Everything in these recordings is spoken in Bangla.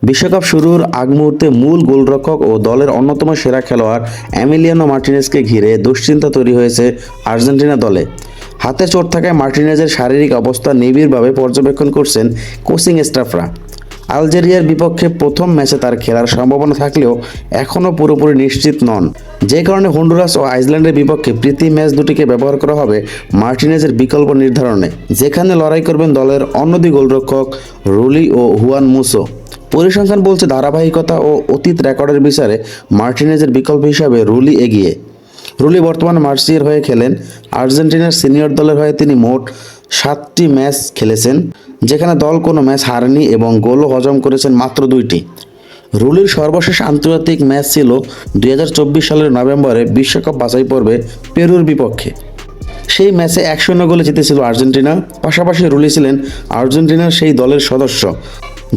বিশ্বকাপ শুরুর আগ মুহূর্তে মূল গোলরক্ষক ও দলের অন্যতম সেরা খেলোয়াড় এমিলিয়ানো মার্টিনেজকে ঘিরে দুশ্চিন্তা তৈরি হয়েছে আর্জেন্টিনা দলে। হাতে চোট থাকায় মার্টিনেজের শারীরিক অবস্থা নিবিড়ভাবে পর্যবেক্ষণ করছেন কোচিং স্টাফরা। আলজেরিয়ার বিপক্ষে প্রথম ম্যাচে তার খেলার সম্ভাবনা থাকলেও এখনও পুরোপুরি নিশ্চিত নন, যে কারণে হন্ডুরাস ও আইসল্যান্ডের বিপক্ষে প্রীতি ম্যাচ দুটিকে ব্যবহার করা হবে মার্টিনেজের বিকল্প নির্ধারণে, যেখানে লড়াই করবেন দলের অন্য দুই গোলরক্ষক রুলি ও হুয়ান মুসো। পরিসংখ্যান বলছে ধারাবাহিকতা ও অতীত রেকর্ডের বিচারে মার্টিনেজের বিকল্প হিসাবে রুলি এগিয়ে। রুলি বর্তমানে মার্সিয়ার হয়ে খেলেন। আর্জেন্টিনার সিনিয়র দলের হয়ে তিনি মোট 7টি ম্যাচ খেলেছেন, যেখানে দল কোনো ম্যাচ হারেনি এবং গোলও হজম করেছেন মাত্র 2টি। রুলির সর্বশেষ আন্তর্জাতিক ম্যাচ ছিল 2024 সালের নভেম্বরে বিশ্বকাপ বাছাই পর্বে পেরুর বিপক্ষে। সেই ম্যাচে 1-0 গোলে জিতেছিল আর্জেন্টিনা। পাশাপাশি রুলি ছিলেন আর্জেন্টিনার সেই দলের সদস্য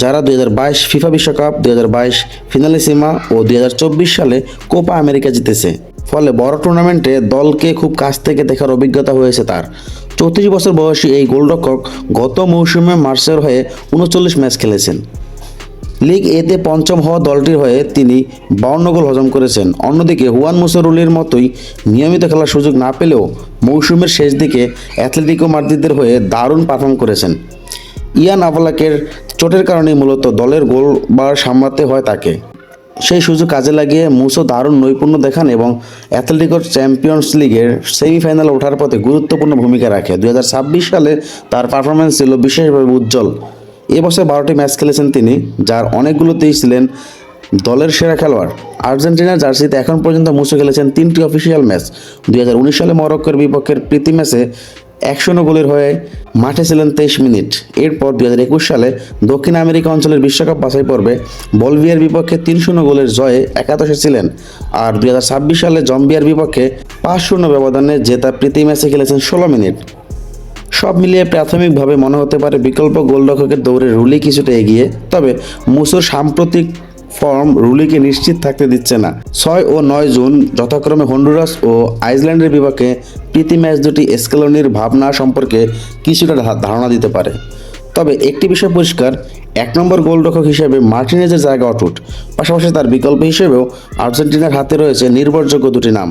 যারা 2022 ফিফা বিশ্বকাপ, 2022 ফিনালিসিমা ও 2024 সালে কোপা আমেরিকা জিতেছে। ফলে বড় টুর্নামেন্টে দলকে খুব কাছ থেকে দেখার অভিজ্ঞতা হয়েছে তার। 34 বছর বয়সী এই গোলরক্ষক গত মৌসুমে মার্সের হয়ে 39 ম্যাচ খেলেছেন। লিগ এতে পঞ্চম হওয়া দলটির হয়ে তিনি 52 গোল হজম করেছেন। অন্যদিকে হুয়ান মুসো রুলির মতোই নিয়মিত খেলার সুযোগ না পেলেও মৌসুমের শেষ দিকে অ্যাথলেটিকো মাদ্রিদের হয়ে দারুণ পারফর্ম করেছেন। ইয়ান আভালাকের চোটের কারণেই মূলত দলের গোলবার সামলাতে হয় তাকে। সেই সুযোগ কাজে লাগিয়ে মুসো দারুণ নৈপুণ্য দেখান এবং অ্যাথলেটিকোর চ্যাম্পিয়ন্স লিগের সেমিফাইনালে ওঠার পথে গুরুত্বপূর্ণ ভূমিকা রাখে। 2026 সালে তার পারফরমেন্স ছিল বিশেষভাবে উজ্জ্বল। এবছর 12টি ম্যাচ খেলেছেন তিনি, যার অনেকগুলোতেই ছিলেন দলের সেরা খেলোয়াড়। আর্জেন্টিনার জার্সিতে এখন পর্যন্ত মুসো খেলেছেন 3টি অফিসিয়াল ম্যাচ। 2019 সালে মরক্কোর বিপক্ষের প্রীতি ম্যাচে 100 গোলের হয়ে মাঠে ছিলেন 23 মিনিট। এরপর 2021 সালে দক্ষিণ আমেরিকা অঞ্চলের বিশ্বকাপ বাছাই পর্বে বলভিয়ার বিপক্ষে 3-0 গোলের জয়ে একাদশে ছিলেন। আর 2026 সালে জম্বিয়ার বিপক্ষে 5-0 ব্যবধানে জেতা প্রীতি ম্যাচে খেলেছেন 16 মিনিট। সব মিলিয়ে প্রাথমিকভাবে মনে হতে পারে বিকল্প গোলরক্ষকের দৌড়ে রুলি কিছুটা এগিয়ে, তবে মুসোর সাম্প্রতিক ফর্ম রুলিকে নিশ্চিত থাকতে দিচ্ছে না। 6 ও 9 জুন যথাক্রমে হন্ডুরাস ও আইসল্যান্ডের বিপক্ষে প্রীতি ম্যাচ দুটি স্কেলনির ভাবনা সম্পর্কে কিছুটা ধারণা দিতে পারে। তবে একটি বিষয় পরিষ্কার, 1 নম্বর গোলরক্ষক হিসেবে মার্টিনেজের জায়গা অটুট। পাশাপাশি তার বিকল্প হিসেবেও আর্জেন্টিনার হাতে রয়েছে নির্ভরযোগ্য দুটি নাম।